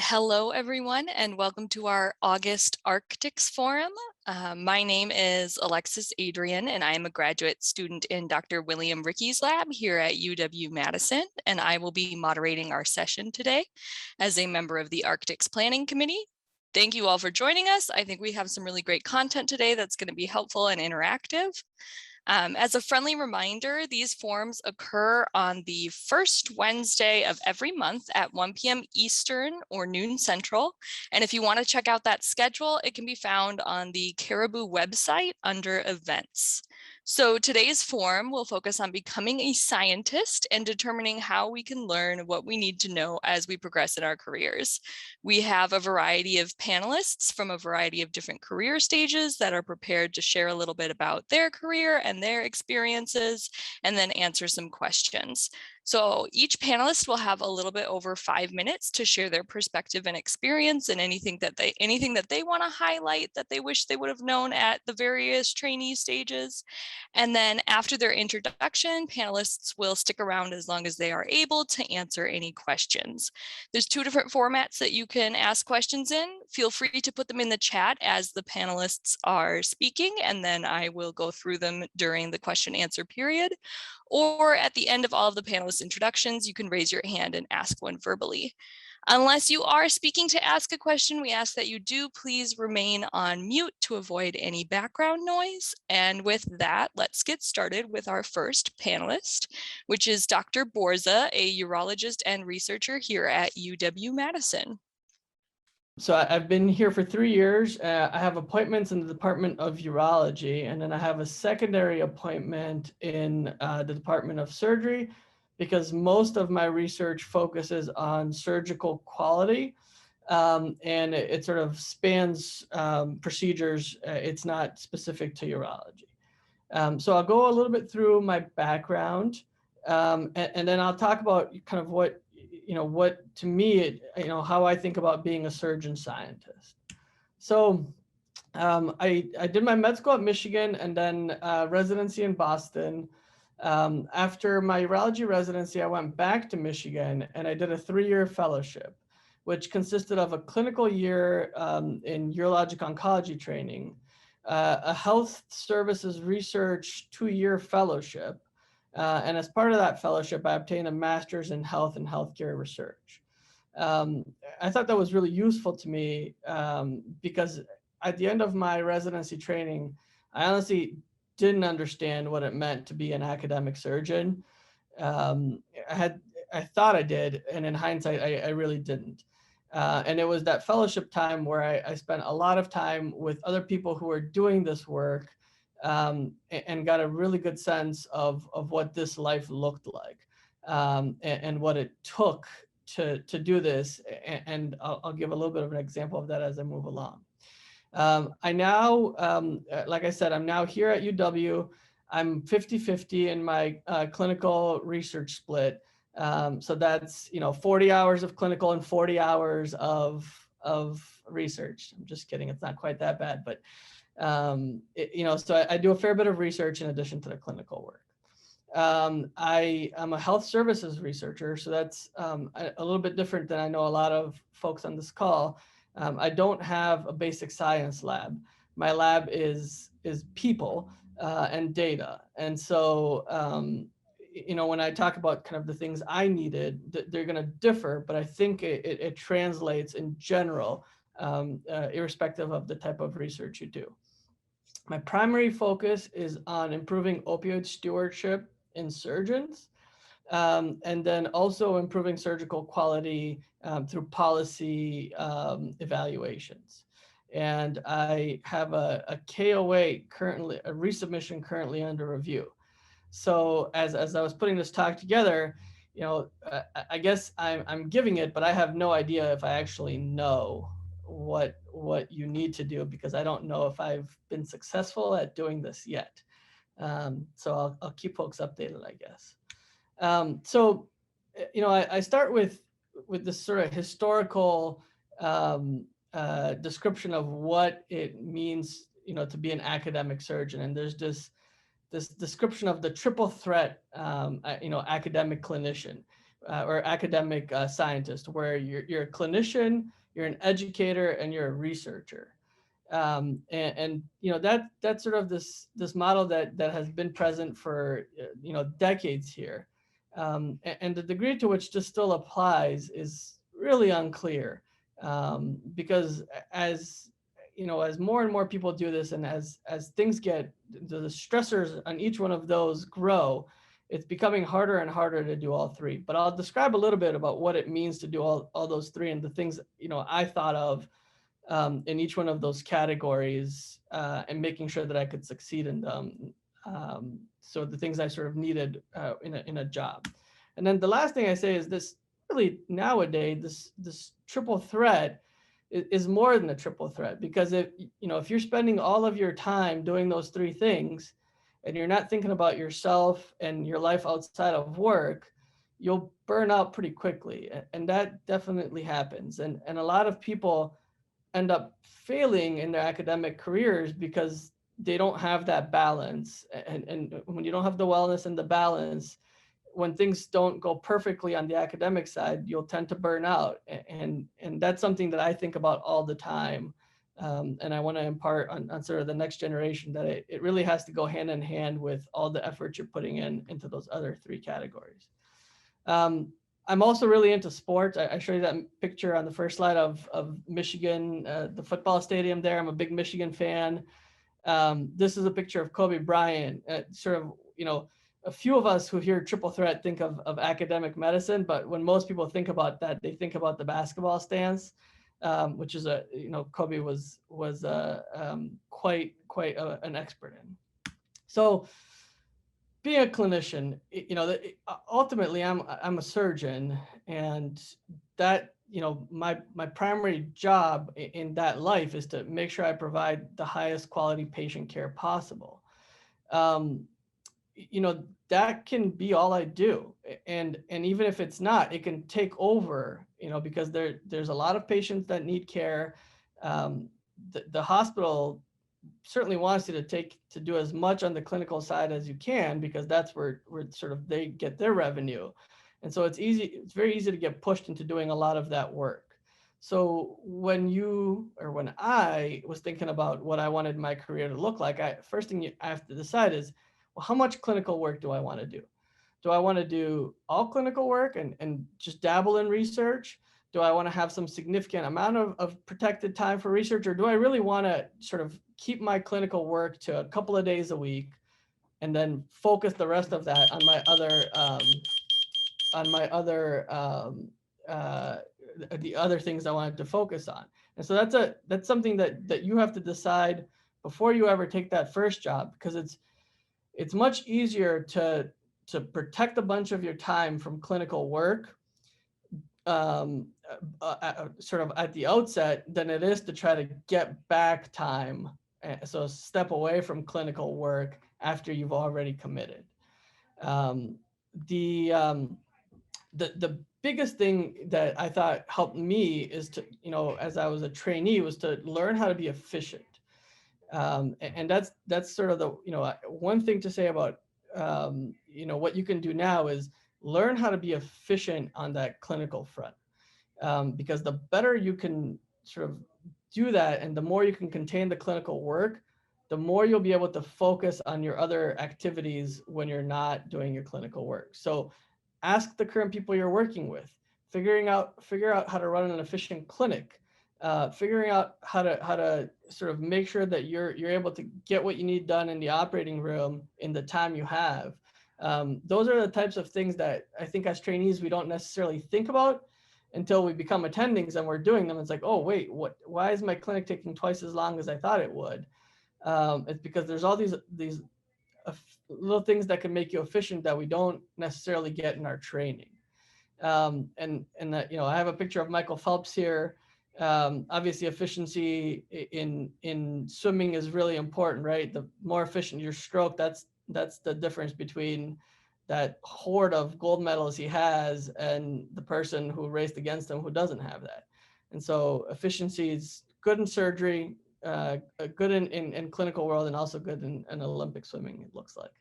Hello, everyone, and welcome to our August Arctics Forum. My name is Alexis Adrian, and I am a graduate student in Dr. William Rickey's lab here at UW-Madison, and I will be moderating our session today as a member of the Arctics Planning Committee. Thank you all for joining us. I think we have some really great content today that's going to be helpful and interactive. As a friendly reminder, these forums occur on the first Wednesday of every month at 1 p.m. Eastern or noon Central. And if you want to check out that schedule, it can be found on the CAIRIBU website under events. So today's forum will focus on becoming a scientist and determining how we can learn what we need to know as we progress in our careers. We have a variety of panelists from a variety of different career stages that are prepared to share a little bit about their career and their experiences, and then answer some questions. So each panelist will have a little bit over 5 minutes to share their perspective and experience and anything that they want to highlight that they wish they would have known at the various trainee stages. And then after their introduction, panelists will stick around as long as they are able to answer any questions. There's 2 different formats that you can ask questions in. Feel free to put them in the chat as the panelists are speaking, and then I will go through them during the question answer period. Or at the end of all of the panelists' introductions, you can raise your hand and ask one verbally. Unless you are speaking to ask a question, we ask that you do please remain on mute to avoid any background noise. And with that, let's get started with our first panelist, which is Dr. Borza, a urologist and researcher here at UW-Madison. So I've been here for 3 years. I have appointments in the Department of Urology, and then I have a secondary appointment in the Department of Surgery, because most of my research focuses on surgical quality, and it sort of spans procedures. It's not specific to urology. So I'll go a little bit through my background, and then I'll talk about kind of what to me, how I think about being a surgeon scientist. So I did my med school at Michigan and then residency in Boston. After my urology residency, I went back to Michigan and I did a 3-year fellowship, which consisted of a clinical year in urologic oncology training, a health services research 2-year fellowship, and as part of that fellowship, I obtained a master's in health and healthcare research. I thought that was really useful to me because at the end of my residency training, I honestly didn't understand what it meant to be an academic surgeon. I thought I did, and in hindsight, I really didn't. And it was that fellowship time where I spent a lot of time with other people who were doing this work, and got a really good sense of what this life looked like, and what it took to do this. And I'll give a little bit of an example of that as I move along. I now, like I said, I'm now here at UW. I'm 50-50 in my clinical research split. So that's 40 hours of clinical and 40 hours of research. I'm just kidding. It's not quite that bad, but so I do a fair bit of research in addition to the clinical work. I am a health services researcher, so that's a little bit different than I know a lot of folks on this call. I don't have a basic science lab. My lab is people and data. And so, when I talk about kind of the things I needed, they're going to differ, but I think it translates in general, irrespective of the type of research you do. My primary focus is on improving opioid stewardship in surgeons, and then also improving surgical quality through policy evaluations. And I have a KOA currently, a resubmission currently under review. So as I was putting this talk together, I guess I'm giving it, but I have no idea if I actually know what you need to do, because I don't know if I've been successful at doing this yet. So I'll keep folks updated, I guess. So I start with this sort of historical description of what it means, to be an academic surgeon. And there's this description of the triple threat, academic clinician, or academic scientist, where you're a clinician, you're an educator, and you're a researcher. And that's sort of this model that has been present for decades here, and the degree to which this still applies is really unclear, because as more and more people do this, and as things get, the stressors on each one of those grow, it's becoming harder and harder to do all three. But I'll describe a little bit about what it means to do all those three, and the things I thought of in each one of those categories, and making sure that I could succeed in them. So the things I sort of needed in a job. And then the last thing I say is this: really nowadays, this triple threat is more than a triple threat, because if you're spending all of your time doing those three things, and you're not thinking about yourself and your life outside of work, you'll burn out pretty quickly, and that definitely happens. And a lot of people end up failing in their academic careers because they don't have that balance. And when you don't have the wellness and the balance, when things don't go perfectly on the academic side, you'll tend to burn out. And that's something that I think about all the time. And I want to impart on sort of the next generation that it really has to go hand in hand with all the effort you're putting into those other three categories. I'm also really into sports. I showed you that picture on the first slide of Michigan, the football stadium there. I'm a big Michigan fan. This is a picture of Kobe Bryant. Sort of, a few of us who hear triple threat think of academic medicine, but when most people think about that, they think about the basketball stance, which is Kobe was quite an expert in. So, being a clinician, ultimately I'm a surgeon, and that my primary job in that life is to make sure I provide the highest quality patient care possible. That can be all I do, and even if it's not, it can take over. Because there's a lot of patients that need care. The hospital certainly wants you to do as much on the clinical side as you can, because that's where sort of they get their revenue. And so it's very easy to get pushed into doing a lot of that work. So when I was thinking about what I wanted my career to look like, first thing I have to decide is, well, how much clinical work do I want to do? Do I want to do all clinical work and just dabble in research? Do I want to have some significant amount of protected time for research, or do I really want to sort of keep my clinical work to a couple of days a week, and then focus the rest of that on the other things I wanted to focus on? And so that's something that you have to decide before you ever take that first job, because it's much easier to protect a bunch of your time from clinical work sort of at the outset than it is to try to get back time. So step away from clinical work after you've already committed. The biggest thing that I thought helped me is to, as I was a trainee, was to learn how to be efficient. And that's sort of the, one thing to say about, what you can do now is learn how to be efficient on that clinical front. Because the better you can sort of do that, and the more you can contain the clinical work, the more you'll be able to focus on your other activities when you're not doing your clinical work. So ask the current people you're working with, figure out how to run an efficient clinic, figuring out how to sort of make sure that you're able to get what you need done in the operating room in the time you have. Those are the types of things that I think as trainees we don't necessarily think about until we become attendings and we're doing them. It's like, oh wait, why is my clinic taking twice as long as I thought it would? It's because there's all these little things that can make you efficient that we don't necessarily get in our training. And that, I have a picture of Michael Phelps here. Obviously efficiency in swimming is really important, right? The more efficient your stroke, that's the difference between that horde of gold medals he has and the person who raced against him who doesn't have that. And so efficiency is good in surgery, good in clinical world, and also good in Olympic swimming, it looks like.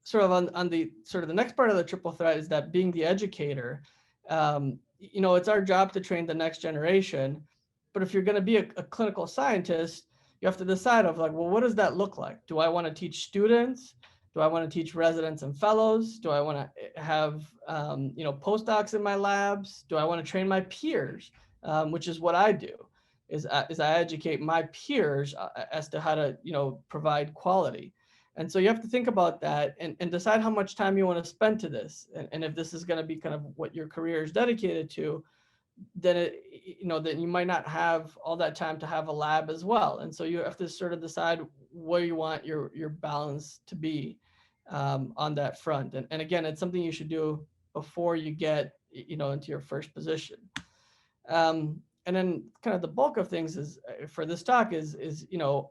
sort of on the sort of the next part of the triple threat is that being the educator, it's our job to train the next generation. But if you're going to be a clinical scientist, you have to decide of like, well, what does that look like? Do I want to teach students? Do I want to teach residents and fellows? Do I want to have, postdocs in my labs? Do I want to train my peers, which is what I do, is I educate my peers as to how to, provide quality. And so you have to think about that and decide how much time you want to spend to this. And if this is going to be kind of what your career is dedicated to, then then you might not have all that time to have a lab as well. And so you have to sort of decide where you want your balance to be on that front. And again, it's something you should do before you get into your first position. And then kind of the bulk of things is for this talk is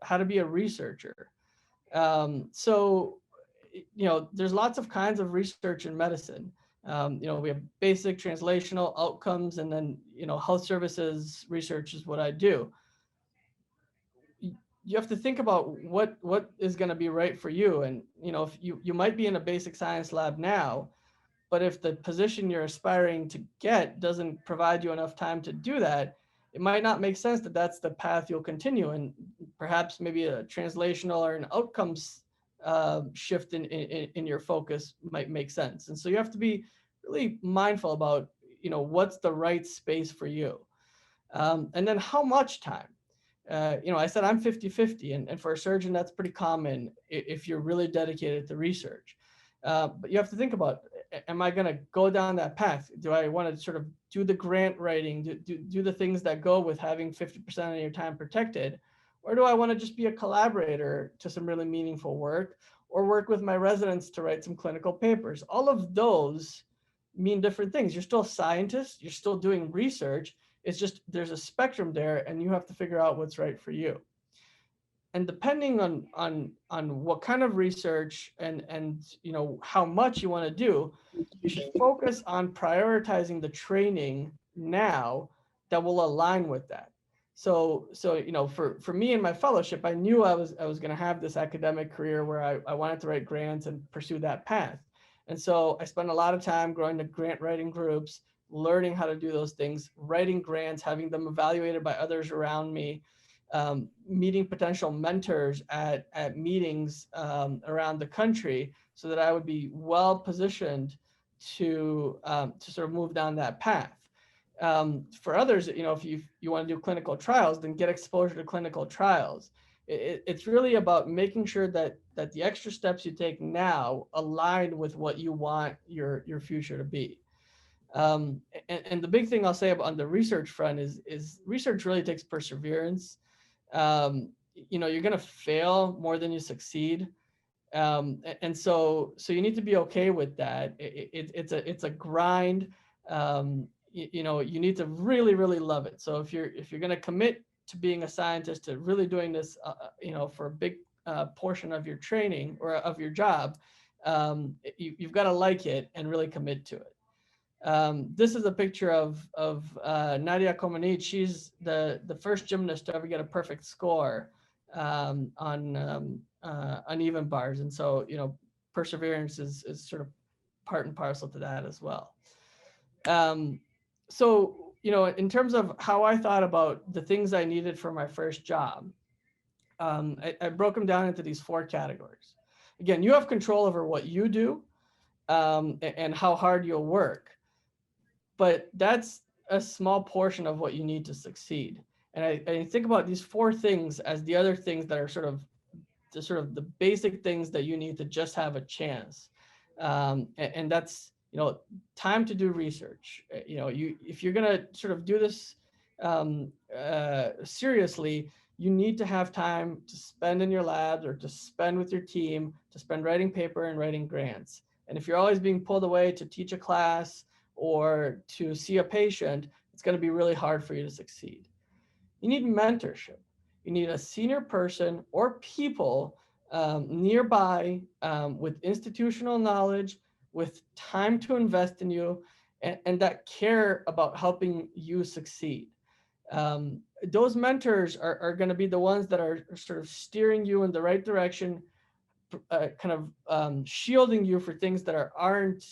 how to be a researcher. So there's lots of kinds of research in medicine. We have basic translational outcomes, and then, health services research is what I do. You have to think about what is going to be right for you. And, if you might be in a basic science lab now, but if the position you're aspiring to get doesn't provide you enough time to do that, it might not make sense that that's the path you'll continue. And perhaps maybe a translational or an outcomes shift in your focus might make sense. And so you have to be really mindful about, what's the right space for you. And then how much time. I said I'm 50-50, and for a surgeon, that's pretty common if you're really dedicated to research. But you have to think about, am I going to go down that path? Do I want to sort of do the grant writing, do the things that go with having 50% of your time protected? Or do I want to just be a collaborator to some really meaningful work, or work with my residents to write some clinical papers? All of those mean different things. You're still a scientist, you're still doing research. It's just there's a spectrum there, and you have to figure out what's right for you. And depending on what kind of research and how much you want to do, you should focus on prioritizing the training now that will align with that. So for me in my fellowship, I knew I was going to have this academic career where I wanted to write grants and pursue that path. And so I spent a lot of time growing the grant writing groups, learning how to do those things, writing grants, having them evaluated by others around me, meeting potential mentors at meetings around the country, so that I would be well positioned to sort of move down that path. For others, if you want to do clinical trials, then get exposure to clinical trials. It's really about making sure that the extra steps you take now align with what you want your future to be. And the big thing I'll say on the research front is research really takes perseverance. You're going to fail more than you succeed. And so you need to be okay with that. It's a grind. You need to really, really love it. So if you're going to commit to being a scientist, to really doing this, for a big portion of your training or of your job, you've got to like it and really commit to it. This is a picture of Nadia Comaneci. She's the first gymnast to ever get a perfect score on uneven bars, and so perseverance is sort of part and parcel to that as well. So in terms of how I thought about the things I needed for my first job, I broke them down into these 4 categories. Again, you have control over what you do and how hard you'll work. But that's a small portion of what you need to succeed. And I think about these 4 things as the other things that are sort of the basic things that you need to just have a chance. And that's, time to do research. If you're going to sort of do this seriously, you need to have time to spend in your labs, or to spend with your team, to spend writing paper and writing grants. And if you're always being pulled away to teach a class or to see a patient, it's going to be really hard for you to succeed. You need mentorship. You need a senior person or people nearby with institutional knowledge, with time to invest in you, and that care about helping you succeed. Those mentors are going to be the ones that are sort of steering you in the right direction, shielding you for things that aren't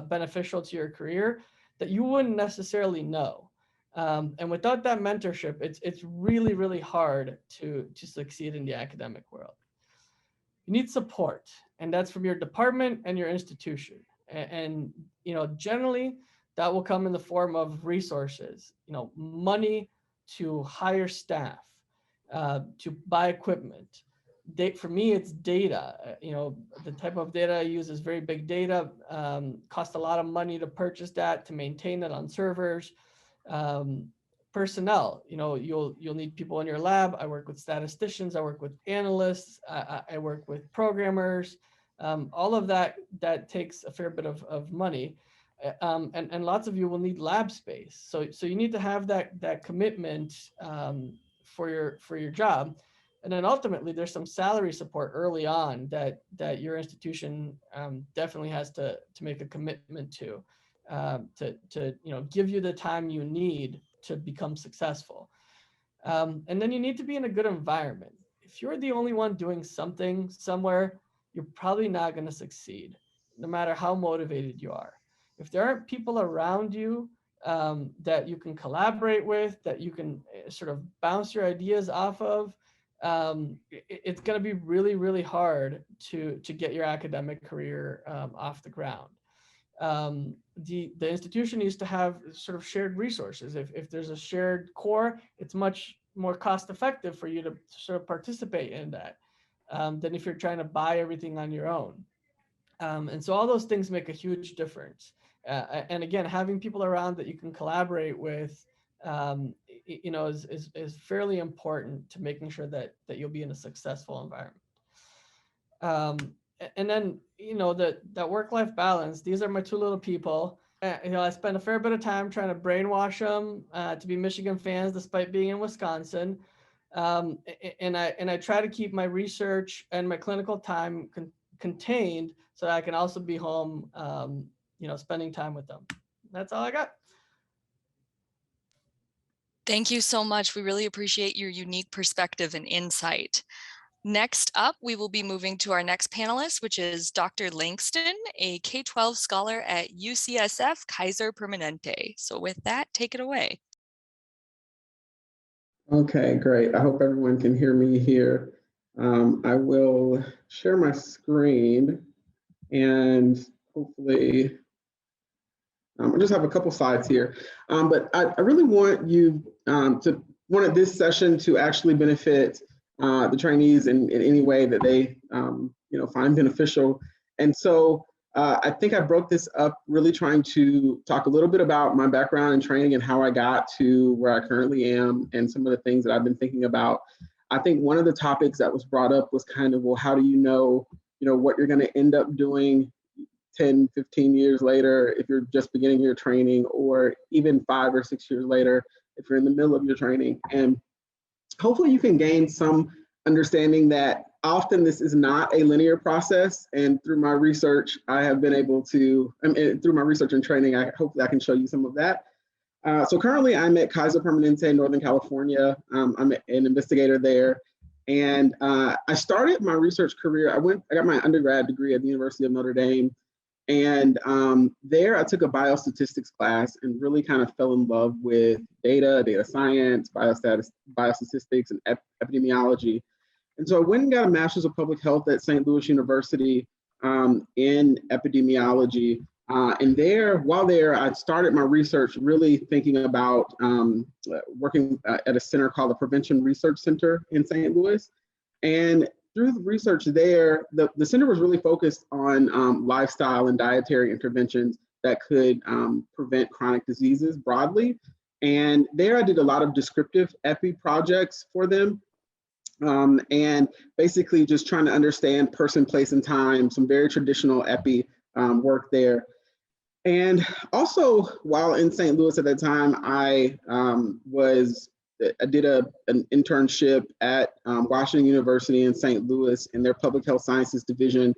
beneficial to your career that you wouldn't necessarily know. And without that mentorship, it's really, really hard to succeed in the academic world. You need support, and that's from your department and your institution. And generally that will come in the form of resources, money to hire staff, to buy equipment. For me, it's data. The type of data I use is very big data. Costs a lot of money to purchase that, to maintain it on servers. Personnel, you'll need people in your lab. I work with statisticians, I work with analysts, I work with programmers. All of that takes a fair bit of money. And lots of you will need lab space. So you need to have that commitment for your job. And then ultimately there's some salary support early on that your institution definitely has to make a commitment to give you the time you need to become successful. And then you need to be in a good environment. If you're the only one doing something somewhere, you're probably not going to succeed, no matter how motivated you are. If there aren't people around you that you can collaborate with, that you can sort of bounce your ideas off of, it's going to be really, really hard to get your academic career off the ground. The institution needs to have sort of shared resources. If there's a shared core, it's much more cost effective for you to sort of participate in that than if you're trying to buy everything on your own. And so all those things make a huge difference. And again, having people around that you can collaborate with, is fairly important to making sure that you'll be in a successful environment. And then, that work-life balance, these are my two little people. I spend a fair bit of time trying to brainwash them to be Michigan fans, despite being in Wisconsin. And I try to keep my research and my clinical time contained so that I can also be home, spending time with them. That's all I got. Thank you so much. We really appreciate your unique perspective and insight. Next up, we will be moving to our next panelist, which is Dr. Langston, a K-12 scholar at UCSF Kaiser Permanente. So with that, take it away. Okay, great. I hope everyone can hear me here. I will share my screen and hopefully, I just have a couple slides here. But I really want you wanted this session to actually benefit the trainees in any way that they find beneficial. And so I think I broke this up really trying to talk a little bit about my background in training and how I got to where I currently am and some of the things that I've been thinking about. I think one of the topics that was brought up was kind of, well, how do you know what you're going to end up doing 10, 15 years later if you're just beginning your training, or even 5 or 6 years later if you're in the middle of your training. And hopefully you can gain some understanding that often this is not a linear process. And through my research, I have been able to, through my research and training, hopefully I can show you some of that. So currently I'm at Kaiser Permanente, Northern California. I'm an investigator there. And I started my research career, I got my undergrad degree at the University of Notre Dame. And there I took a biostatistics class and really kind of fell in love with data science, biostatistics, and epidemiology. And so I went and got a master's of public health at St. Louis University in epidemiology. And while there, I started my research really thinking about working at a center called the Prevention Research Center in St. Louis. And through the research there, the center was really focused on lifestyle and dietary interventions that could prevent chronic diseases broadly. And there I did a lot of descriptive epi projects for them. And basically just trying to understand person, place, and time, some very traditional epi work there. And also, while in St. Louis at that time, I did an internship at Washington University in St. Louis in their public health sciences division.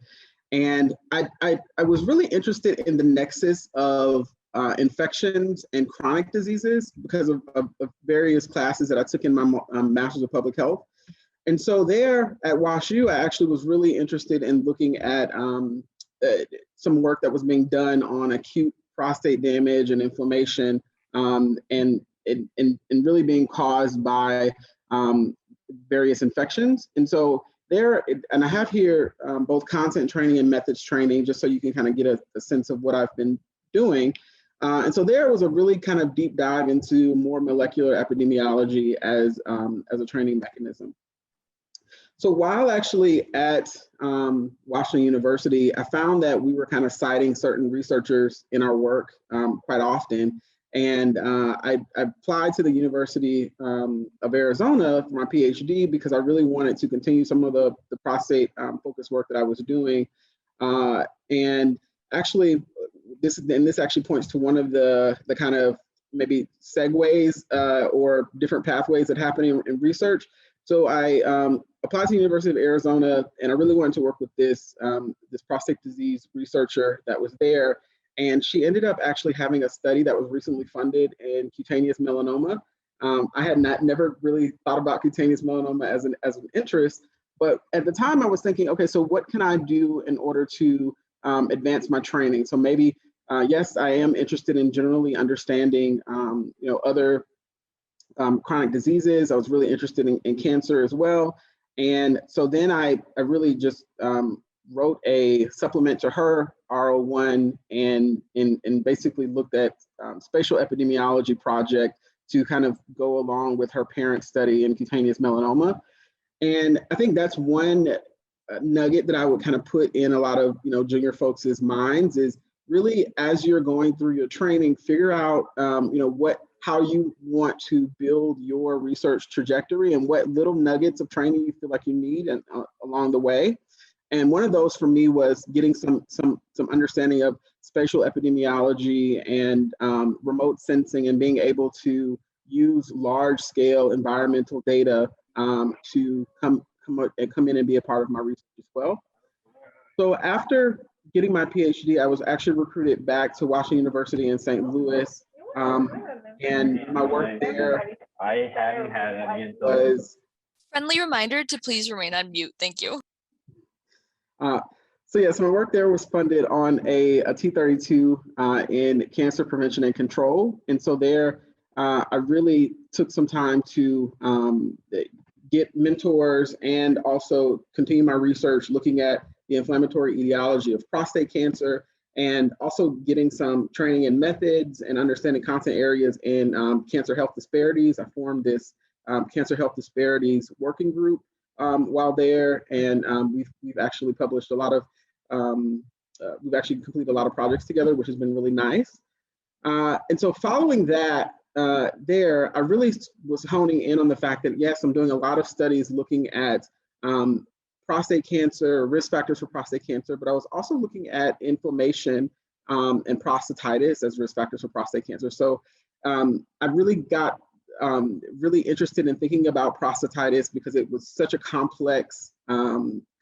And I was really interested in the nexus of infections and chronic diseases because of various classes that I took in my master's of public health. And so there at WashU, I actually was really interested in looking at some work that was being done on acute prostate damage and inflammation, and really being caused by various infections. And so there, and I have here both content training and methods training, just so you can kind of get a sense of what I've been doing. And so there was a really kind of deep dive into more molecular epidemiology as a training mechanism. So while actually at Washington University, I found that we were kind of citing certain researchers in our work quite often. And I applied to the University of Arizona for my PhD because I really wanted to continue some of the prostate focused work that I was doing. And actually, this actually points to one of the kind of maybe segues or different pathways that happen in research. So I applied to the University of Arizona, and I really wanted to work with this prostate disease researcher that was there. And she ended up actually having a study that was recently funded in cutaneous melanoma. I had never really thought about cutaneous melanoma as an interest, but at the time I was thinking, okay, so what can I do in order to advance my training? So maybe, yes, I am interested in generally understanding, other chronic diseases. I was really interested in cancer as well. And so then I really just wrote a supplement to her R01 and basically looked at spatial epidemiology project to kind of go along with her parent study in cutaneous melanoma. And I think that's one nugget that I would kind of put in a lot of junior folks' minds is really, as you're going through your training, figure out how you want to build your research trajectory and what little nuggets of training you feel like you need and along the way. And one of those for me was getting some understanding of spatial epidemiology and remote sensing and being able to use large scale environmental data to come in and be a part of my research as well. So after getting my PhD, I was actually recruited back to Washington University in St. Louis. And my work there was... Friendly reminder to please remain on mute. Thank you. So yes, my work there was funded on a T32 in cancer prevention and control. And so there, I really took some time to get mentors and also continue my research looking at the inflammatory etiology of prostate cancer, and also getting some training in methods and understanding content areas in cancer health disparities. I formed this cancer health disparities working group while there, and we've actually published a lot of, we've actually completed a lot of projects together, which has been really nice. And so following that, I really was honing in on the fact that, yes, I'm doing a lot of studies looking at prostate cancer, risk factors for prostate cancer, but I was also looking at inflammation and prostatitis as risk factors for prostate cancer. So I really got really interested in thinking about prostatitis because it was such a complex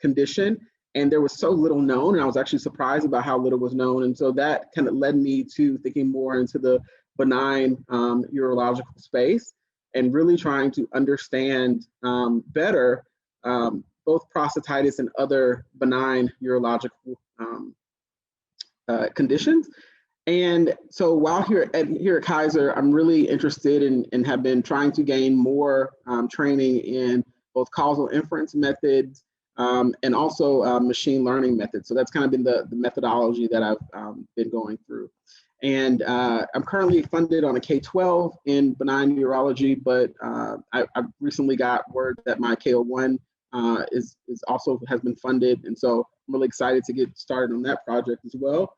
condition, and there was so little known, and I was actually surprised about how little was known. And so that kind of led me to thinking more into the benign urological space and really trying to understand better both prostatitis and other benign urological conditions. And so while here at Kaiser, I'm really interested in and have been trying to gain more training in both causal inference methods and also machine learning methods. So that's kind of been the methodology that I've been going through. And I'm currently funded on a K-12 in benign urology, but I recently got word that my K-01 is also has been funded. And so I'm really excited to get started on that project as well.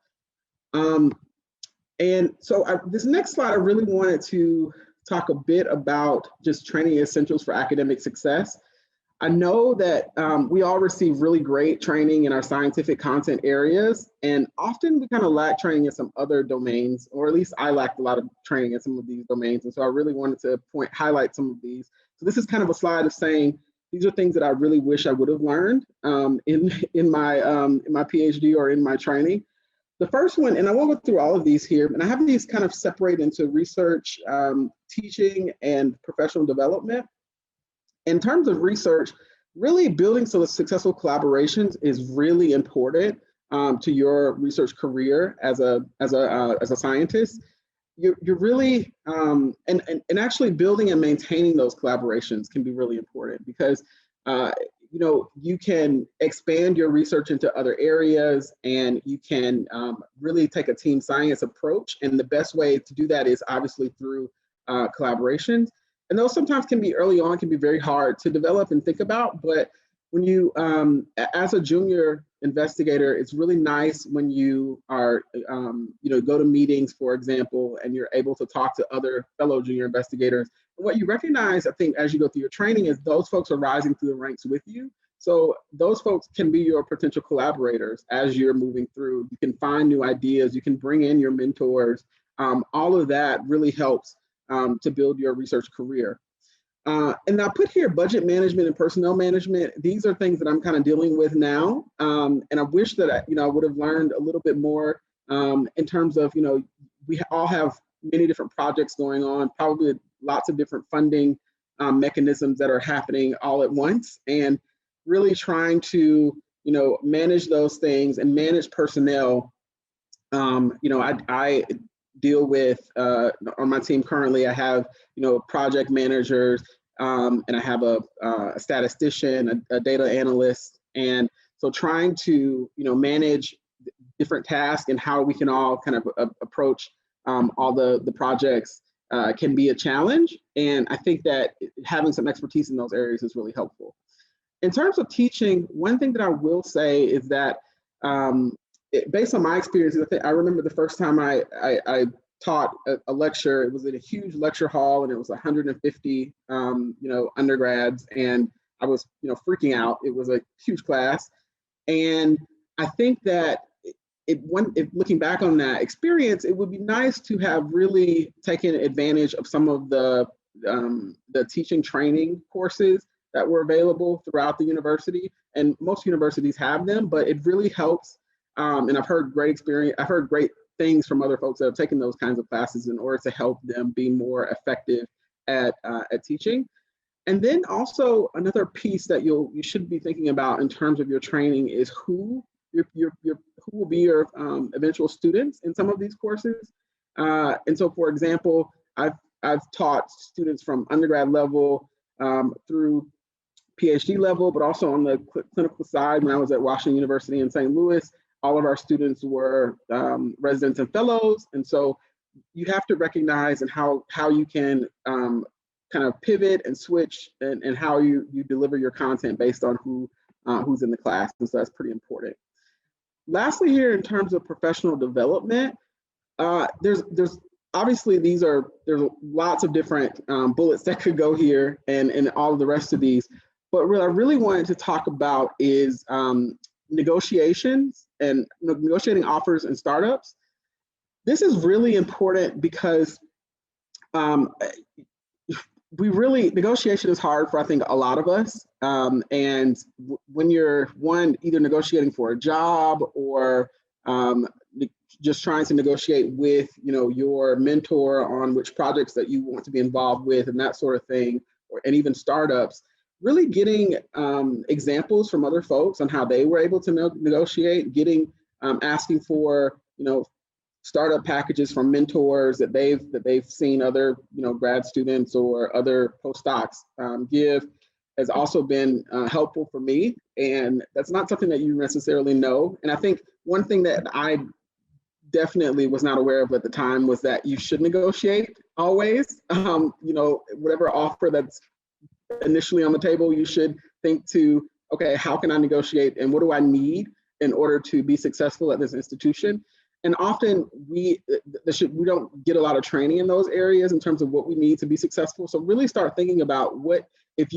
And so this next slide, I really wanted to talk a bit about just training essentials for academic success. I know that we all receive really great training in our scientific content areas, and often we kind of lack training in some other domains, or at least I lacked a lot of training in some of these domains. And so I really wanted to highlight some of these. So this is kind of a slide of saying, these are things that I really wish I would have learned in my PhD or in my training. The first one, and I won't go through all of these here, and I have these kind of separated into research, teaching, and professional development. In terms of research, really building so successful collaborations is really important to your research career as a scientist. You're really and actually building and maintaining those collaborations can be really important because you know, you can expand your research into other areas, and you can really take a team science approach. And the best way to do that is obviously through collaborations. And those sometimes can be early on, can be very hard to develop and think about. But when you, as a junior investigator, it's really nice when you are, you know, go to meetings, for example, and you're able to talk to other fellow junior investigators. And what you recognize, I think, as you go through your training is those folks are rising through the ranks with you. So those folks can be your potential collaborators as you're moving through. You can find new ideas, you can bring in your mentors. All of that really helps to build your research career. And I put here budget management and personnel management. These are things that I'm kind of dealing with now. And I wish that I would have learned a little bit more in terms of, you know, we all have many different projects going on, probably lots of different funding mechanisms that are happening all at once, and really trying to, you know, manage those things and manage personnel. You know, I deal with on my team currently, I have, you know, project managers, and I have a statistician, a data analyst. And so trying to, you know, manage different tasks and how we can all kind of approach all the projects can be a challenge. And I think that having some expertise in those areas is really helpful. In terms of teaching, one thing that I will say is that based on my experiences, I remember the first time I taught a lecture. It was in a huge lecture hall, and it was 150, you know, undergrads, and I was, you know, freaking out. It was a huge class, and I think that looking back on that experience, it would be nice to have really taken advantage of some of the teaching training courses that were available throughout the university, and most universities have them, but it really helps. And I've heard great things from other folks that have taken those kinds of classes in order to help them be more effective at teaching. And then also another piece that you should be thinking about in terms of your training is who will be your eventual students in some of these courses. And so, for example, I've taught students from undergrad level through PhD level, but also on the clinical side. When I was at Washington University in St. Louis, all of our students were residents and fellows. And so you have to recognize and how you can kind of pivot and switch and how you deliver your content based on who's in the class. And so that's pretty important. Lastly, here in terms of professional development, there's obviously there's lots of different bullets that could go here and all of the rest of these. But what I really wanted to talk about is negotiations and negotiating offers and startups. This is really important because negotiation is hard for, I think, a lot of us. And when you're either negotiating for a job or just trying to negotiate with, you know, your mentor on which projects that you want to be involved with and that sort of thing, and even startups, really getting examples from other folks on how they were able to negotiate, asking for, you know, startup packages from mentors that they've seen other, you know, grad students or other postdocs give has also been helpful for me. And that's not something that you necessarily know. And I think one thing that I definitely was not aware of at the time was that you should negotiate always. You know, whatever offer that's initially on the table, you should think to, okay, how can I negotiate and what do I need in order to be successful at this institution? And often we don't get a lot of training in those areas in terms of what we need to be successful. So really start thinking about what, if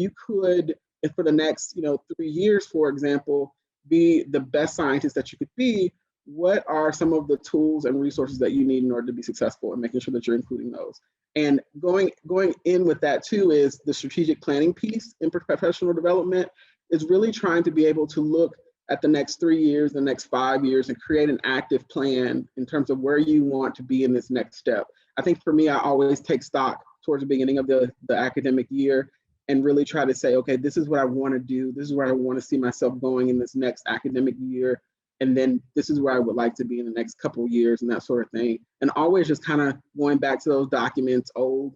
for the next, you know, 3 years, for example, be the best scientist that you could be, what are some of the tools and resources that you need in order to be successful, and making sure that you're including those. And going in with that too is the strategic planning piece in professional development is really trying to be able to look at the next 3 years, the next 5 years, and create an active plan in terms of where you want to be in this next step. I think for me, I always take stock towards the beginning of the academic year and really try to say, okay, this is what I want to do. This is where I want to see myself going in this next academic year. And then this is where I would like to be in the next couple of years and that sort of thing. And always just kind of going back to those documents, old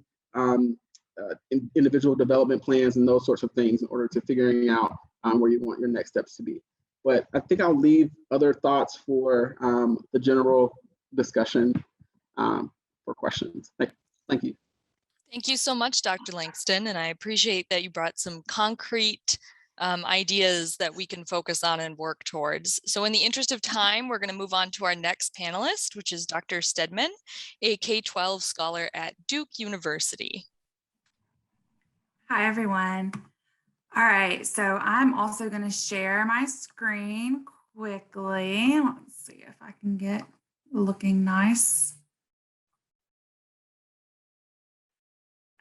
individual development plans and those sorts of things in order to figuring out where you want your next steps to be. But I think I'll leave other thoughts for the general discussion for questions. Thank you. Thank you so much, Dr. Langston, and I appreciate that you brought some concrete ideas that we can focus on and work towards. So in the interest of time, we're going to move on to our next panelist, which is Dr. Steadman, a K-12 scholar at Duke University. Hi, everyone. All right, so I'm also going to share my screen quickly. Let's see if I can get looking nice.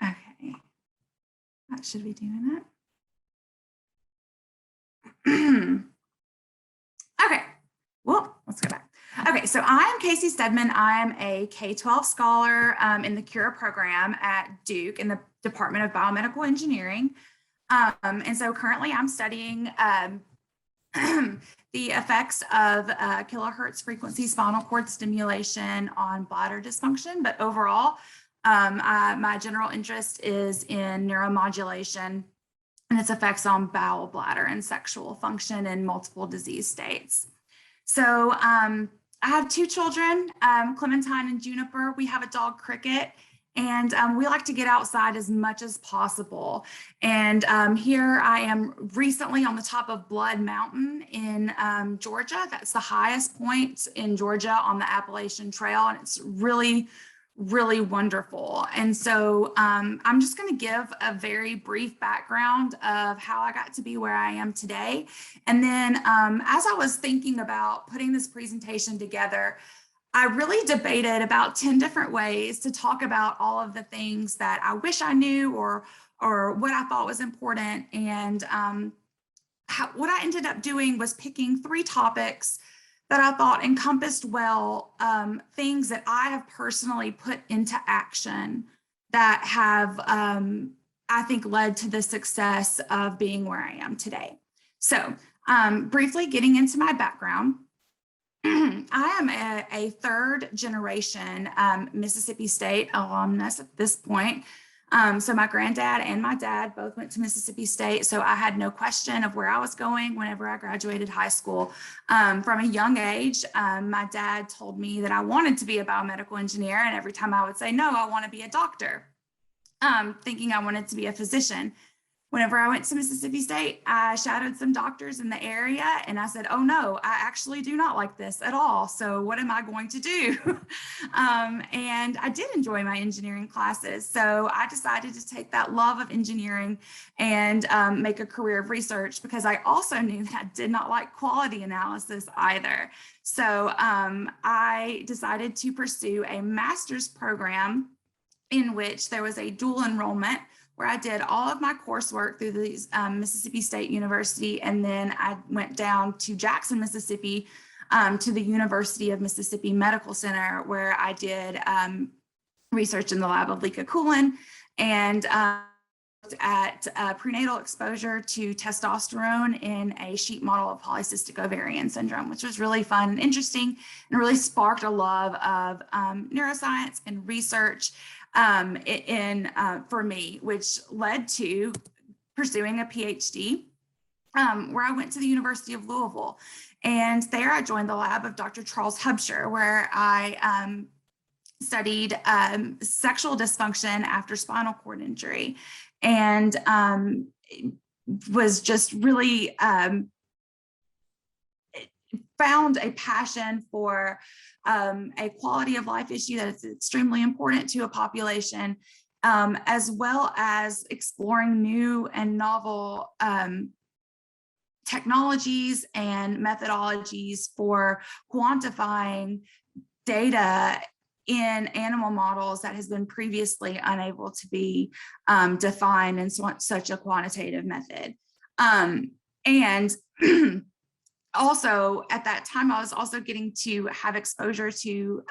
Okay, that should be doing it. Okay, well, let's go back. Okay, so I'm Casey Steadman. I'm a K-12 scholar in the CURA program at Duke in the Department of Biomedical Engineering. And so currently I'm studying the effects of kilohertz frequency spinal cord stimulation on bladder dysfunction, but overall, my general interest is in neuromodulation and its effects on bowel, bladder, and sexual function in multiple disease states. So I have two children, Clementine and Juniper. We have a dog, Cricket, and we like to get outside as much as possible. And here I am recently on the top of Blood Mountain in Georgia. That's the highest point in Georgia on the Appalachian Trail, and it's really wonderful. And so I'm just going to give a very brief background of how I got to be where I am today. And then as I was thinking about putting this presentation together, I really debated about 10 different ways to talk about all of the things that I wish I knew or what I thought was important. And what I ended up doing was picking 3 topics that I thought encompassed well things that I have personally put into action that have, I think, led to the success of being where I am today. So briefly getting into my background, I am a 3rd generation Mississippi State alumnus at this point. So my granddad and my dad both went to Mississippi State, so I had no question of where I was going whenever I graduated high school. From a young age, my dad told me that I wanted to be a biomedical engineer, and every time I would say, no, I want to be a doctor, thinking I wanted to be a physician. Whenever I went to Mississippi State, I shadowed some doctors in the area, and I said, oh no, I actually do not like this at all. So what am I going to do? And I did enjoy my engineering classes. So I decided to take that love of engineering and make a career of research, because I also knew that I did not like quality analysis either. So I decided to pursue a master's program in which there was a dual enrollment, where I did all of my coursework through the Mississippi State University, and then I went down to Jackson, Mississippi, to the University of Mississippi Medical Center, where I did research in the lab of Leka Coolin and looked at prenatal exposure to testosterone in a sheep model of polycystic ovarian syndrome, which was really fun and interesting, and really sparked a love of neuroscience and research for me, which led to pursuing a PhD, where I went to the University of Louisville. And there I joined the lab of Dr. Charles Hubscher, where I studied sexual dysfunction after spinal cord injury, and was just really found a passion for a quality of life issue that is extremely important to a population, as well as exploring new and novel technologies and methodologies for quantifying data in animal models that has been previously unable to be defined in such a quantitative method. And also at that time, I was also getting to have exposure to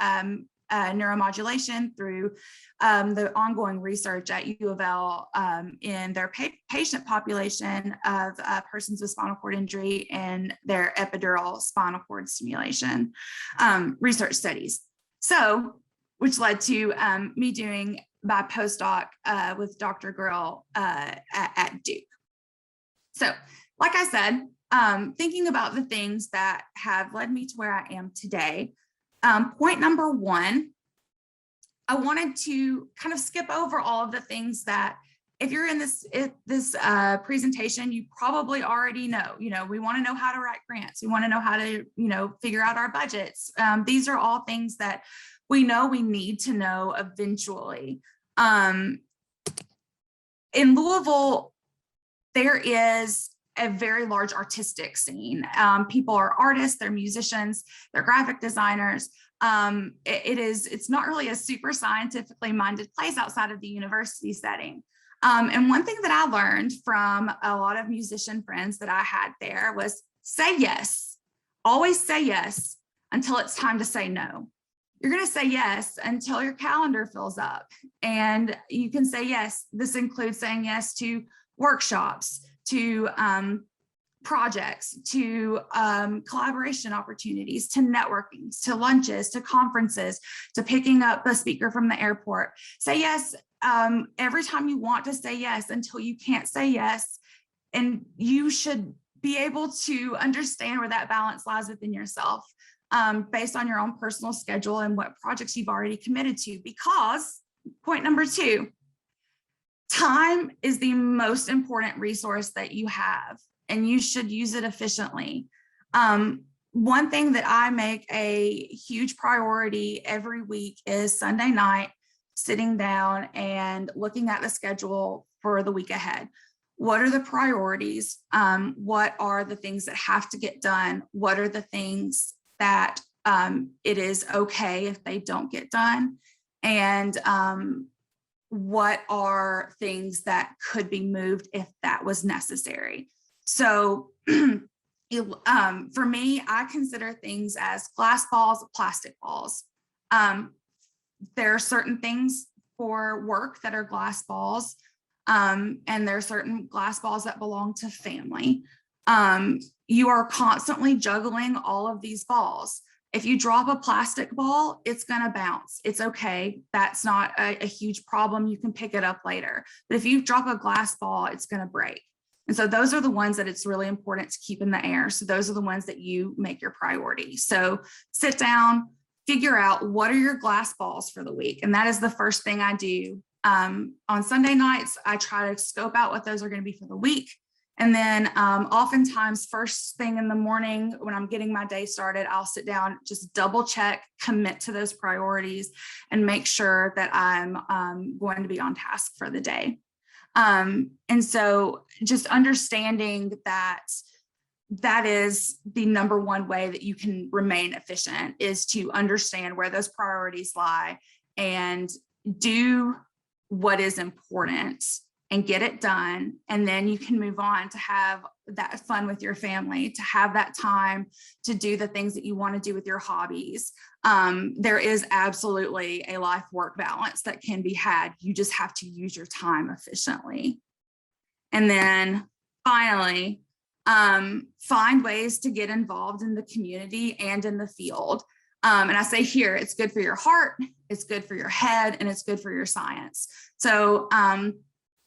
neuromodulation through the ongoing research at U of L in their patient population of persons with spinal cord injury and their epidural spinal cord stimulation research studies. So, which led to me doing my postdoc with Dr. Grill at Duke. So, like I said, thinking about the things that have led me to where I am today, point number one, I wanted to kind of skip over all of the things that if you're in this presentation, you probably already know. You know, we want to know how to write grants. We want to know how to, you know, figure out our budgets. These are all things that we know we need to know eventually. In Louisville, there is a very large artistic scene. People are artists, they're musicians, they're graphic designers. It's not really a super scientifically minded place outside of the university setting. And one thing that I learned from a lot of musician friends that I had there was say yes, always say yes until it's time to say no. You're going to say yes until your calendar fills up, and you can say yes. This includes saying yes to workshops, to projects, to collaboration opportunities, to networking, to lunches, to conferences, to picking up a speaker from the airport. Say yes every time you want to say yes until you can't say yes. And you should be able to understand where that balance lies within yourself based on your own personal schedule and what projects you've already committed to. Because point number two, time is the most important resource that you have, and you should use it efficiently. One thing that I make a huge priority every week is Sunday night, sitting down and looking at the schedule for the week ahead. What are the priorities? What are the things that have to get done? What are the things that it is okay if they don't get done? And what are things that could be moved if that was necessary? So for me, I consider things as glass balls, plastic balls. There are certain things for work that are glass balls, and there are certain glass balls that belong to family. You are constantly juggling all of these balls. If you drop a plastic ball, it's going to bounce. It's okay. That's not a huge problem. You can pick it up later. But if you drop a glass ball, it's going to break. And so those are the ones that it's really important to keep in the air. So those are the ones that you make your priority. So sit down, figure out what are your glass balls for the week. And that is the first thing I do. On Sunday nights, I try to scope out what those are going to be for the week. And then oftentimes first thing in the morning when I'm getting my day started, I'll sit down, just double check, commit to those priorities, and make sure that I'm going to be on task for the day. And so just understanding that that is the number one way that you can remain efficient, is to understand where those priorities lie and do what is important and get it done. And then you can move on to have that fun with your family, to have that time to do the things that you want to do with your hobbies. There is absolutely a life-work balance that can be had. You just have to use your time efficiently. And then finally, find ways to get involved in the community and in the field. And I say here, it's good for your heart, it's good for your head, and it's good for your science. So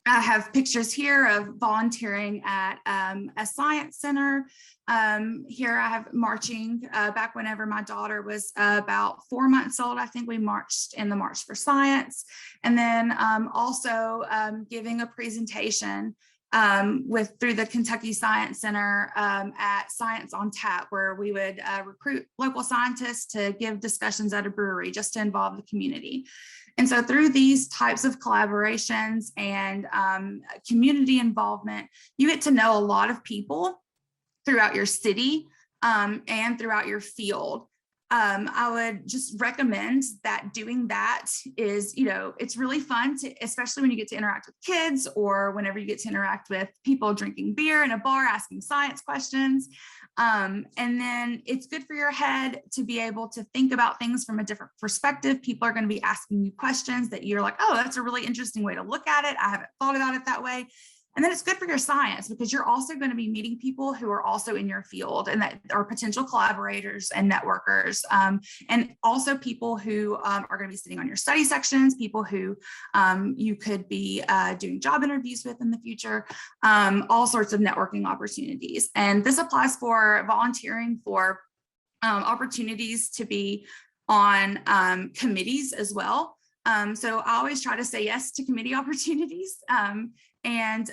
I have pictures here of volunteering at a science center. Here I have marching back whenever my daughter was about 4 months old. I think we marched in the March for Science. And then also giving a presentation through the Kentucky Science Center at Science on Tap, where we would recruit local scientists to give discussions at a brewery just to involve the community. And so through these types of collaborations and community involvement, you get to know a lot of people throughout your city and throughout your field. I would just recommend that doing that is, it's really fun to, especially when you get to interact with kids or whenever you get to interact with people drinking beer in a bar, asking science questions. And then it's good for your head to be able to think about things from a different perspective. People are going to be asking you questions that you're like, oh, that's a really interesting way to look at it. I haven't thought about it that way. And then it's good for your science because you're also going to be meeting people who are also in your field and that are potential collaborators and networkers. And also people who are going to be sitting on your study sections, people who you could be doing job interviews with in the future, all sorts of networking opportunities. And this applies for volunteering for opportunities to be on committees as well. So I always try to say yes to committee opportunities. And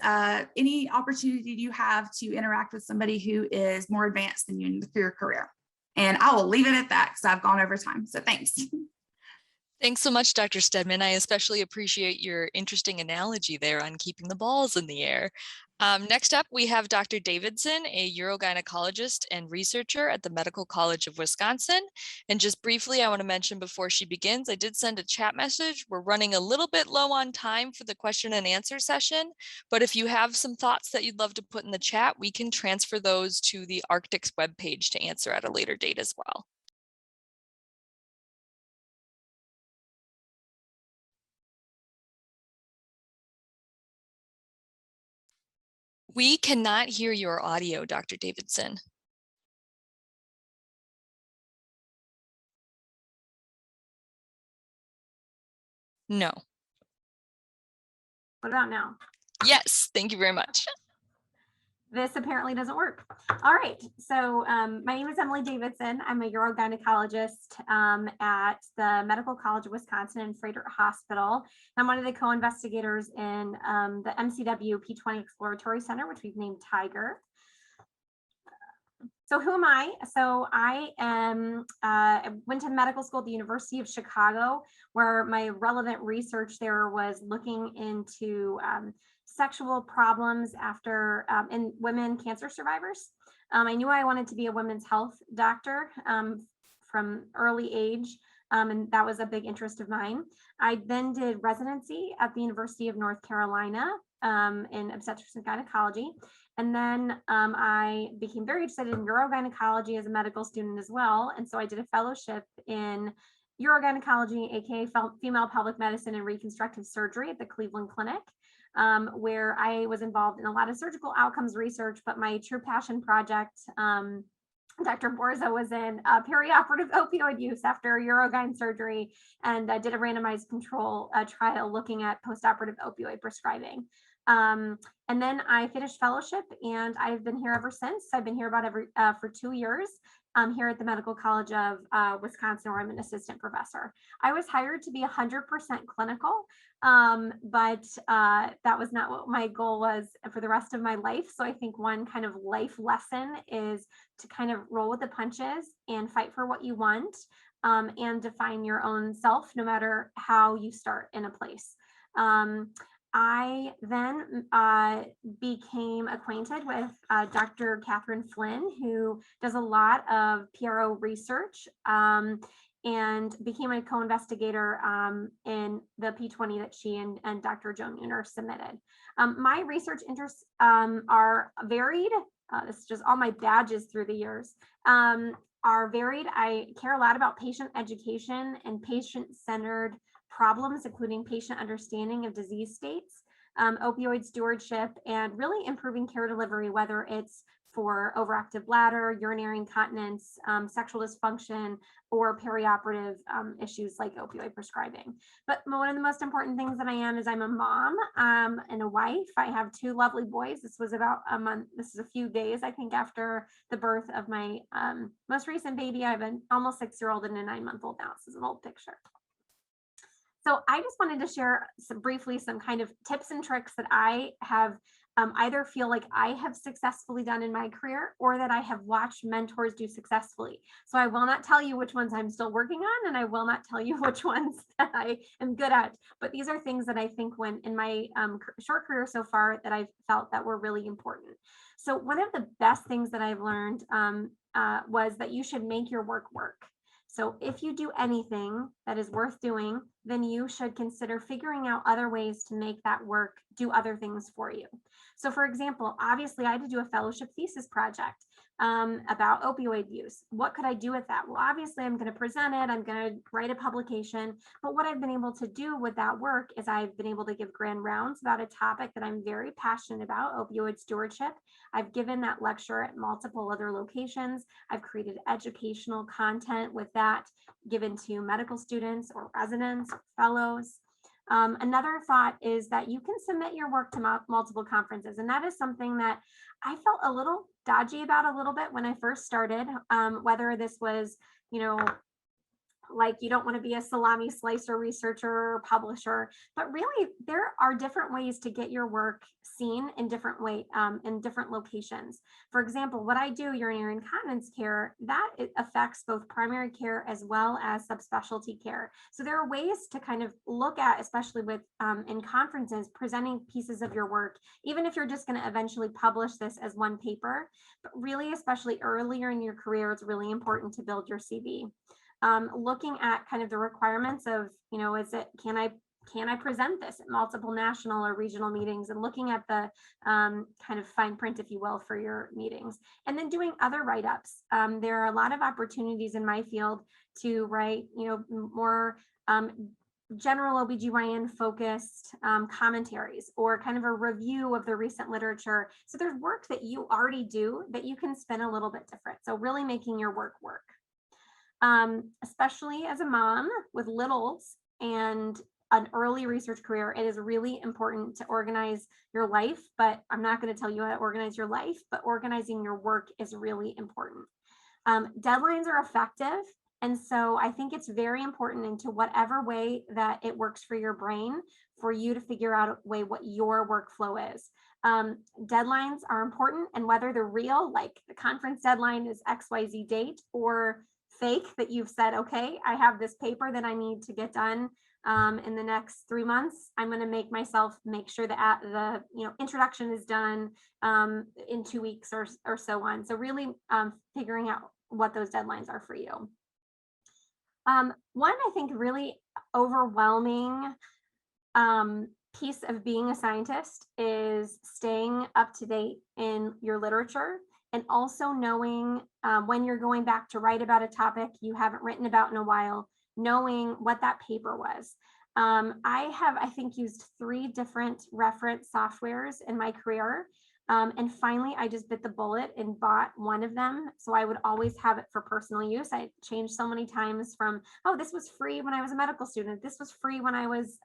any opportunity you have to interact with somebody who is more advanced than you in your career. And I will leave it at that because I've gone over time. So thanks. Thanks so much, Dr. Steadman. I especially appreciate your interesting analogy there on keeping the balls in the air. Next up, we have Dr. Davidson, a urogynecologist and researcher at the Medical College of Wisconsin. And just briefly, I want to mention before she begins, I did send a chat message. We're running a little bit low on time for the question and answer session, but if you have some thoughts that you'd love to put in the chat, we can transfer those to the Arctics webpage to answer at a later date as well. We cannot hear your audio, Dr. Davidson. No. What about now? Yes, thank you very much. This apparently doesn't work. All right, so my name is Emily Davidson. I'm a urogynecologist at the Medical College of Wisconsin and Frederick Hospital. I'm one of the co-investigators in the MCW P20 Exploratory Center, which we've named Tiger. So who am I? So I went to medical school at the University of Chicago, where my relevant research there was looking into sexual problems after in women cancer survivors. I knew I wanted to be a women's health doctor from early age, and that was a big interest of mine. I then did residency at the University of North Carolina in obstetrics and gynecology. And then I became very interested in urogynecology as a medical student as well. And so I did a fellowship in urogynecology, aka female pelvic medicine and reconstructive surgery at the Cleveland Clinic, where I was involved in a lot of surgical outcomes research, but my true passion project, Dr. Borza, was in perioperative opioid use after urogyne surgery, and did a randomized control trial looking at postoperative opioid prescribing. And then I finished fellowship and I've been here ever since. I've been here about for 2 years here at the Medical College of Wisconsin, where I'm an assistant professor. I was hired to be 100% clinical, but that was not what my goal was for the rest of my life. So I think one kind of life lesson is to kind of roll with the punches and fight for what you want, and define your own self, no matter how you start in a place. I then became acquainted with Dr. Catherine Flynn, who does a lot of PRO research, and became a co-investigator in the P20 that she and Dr. Joan Muner submitted. My research interests are varied. This is just all my badges through the years. Are varied. I care a lot about patient education and patient-centered problems, including patient understanding of disease states, opioid stewardship, and really improving care delivery, whether it's for overactive bladder, urinary incontinence, sexual dysfunction, or perioperative issues like opioid prescribing. But one of the most important things that I am is I'm a mom and a wife. I have 2 lovely boys. This was about a month. This is a few days, I think, after the birth of my most recent baby. I have an almost 6-year-old and a 9-month-old now. This is an old picture. So I just wanted to share briefly some kind of tips and tricks that I have either feel like I have successfully done in my career or that I have watched mentors do successfully. So I will not tell you which ones I'm still working on, and I will not tell you which ones that I am good at, but these are things that I think when in my short career so far that I've felt that were really important. So one of the best things that I've learned was that you should make your work work. So if you do anything that is worth doing, then you should consider figuring out other ways to make that work do other things for you. So for example, obviously I had to do a fellowship thesis project about opioid use. What could I do with that? Well, obviously I'm going to present it, I'm going to write a publication, but what I've been able to do with that work is I've been able to give grand rounds about a topic that I'm very passionate about, opioid stewardship. I've given that lecture at multiple other locations. I've created educational content with that given to medical students or residents or fellows. Another thought is that you can submit your work to multiple conferences, and that is something that I felt a little dodgy about a little bit when I first started, whether this was, like you don't want to be a salami slicer researcher or publisher, but really there are different ways to get your work seen in different in different locations. For example, what I do, urinary incontinence care, that it affects both primary care as well as subspecialty care. So there are ways to kind of look at, especially with in conferences, presenting pieces of your work, even if you're just going to eventually publish this as one paper, but really, especially earlier in your career, it's really important to build your CV. Looking at kind of the requirements of, can I present this at multiple national or regional meetings, and looking at the kind of fine print, if you will, for your meetings, and then doing other write-ups. There are a lot of opportunities in my field to write, more general OBGYN focused commentaries or kind of a review of the recent literature. So there's work that you already do that you can spin a little bit different. So really making your work work. Especially as a mom with littles and an early research career, it is really important to organize your life, but I'm not going to tell you how to organize your life, but organizing your work is really important. Deadlines are effective. And so I think it's very important into whatever way that it works for your brain for you to figure out a way what your workflow is. Deadlines are important, and whether they're real, like the conference deadline is XYZ date, or fake that you've said, okay, I have this paper that I need to get done in the next 3 months. I'm going to make myself make sure that the introduction is done in 2 weeks or so on. So really figuring out what those deadlines are for you. One, I think, really overwhelming piece of being a scientist is staying up to date in your literature, and also knowing when you're going back to write about a topic you haven't written about in a while, knowing what that paper was. I have, I think, used 3 different reference softwares in my career. And finally, I just bit the bullet and bought one of them. So I would always have it for personal use. I changed so many times from, oh, this was free when I was a medical student. This was free when I was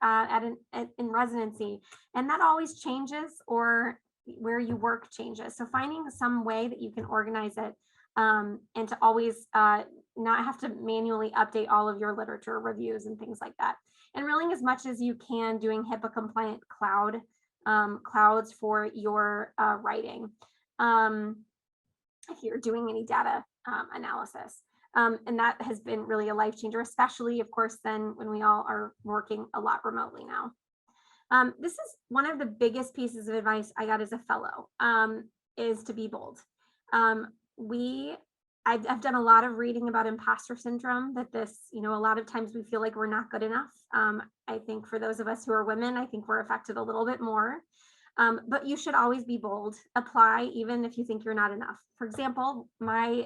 in residency. And that always changes, or where you work changes. So finding some way that you can organize it and to always not have to manually update all of your literature reviews and things like that. And really, as much as you can, doing HIPAA compliant clouds for your writing if you're doing any data analysis. And that has been really a life changer, especially, of course, then when we all are working a lot remotely now. This is one of the biggest pieces of advice I got as a fellow, is to be bold. I've done a lot of reading about imposter syndrome, that this, a lot of times we feel like we're not good enough. I think for those of us who are women, I think we're affected a little bit more. But you should always be bold. Apply even if you think you're not enough. For example, my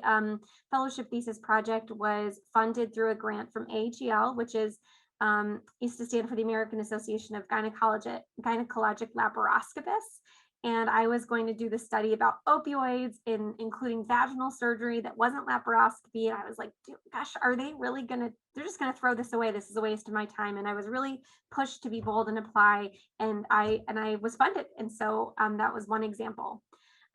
fellowship thesis project was funded through a grant from AHEL, which is used to stand for the American Association of Gynecologic Laparoscopists. And I was going to do the study about opioids, including vaginal surgery that wasn't laparoscopy. And I was like, gosh, are they really they're just gonna throw this away. This is a waste of my time. And I was really pushed to be bold and apply, and I was funded. And so that was one example.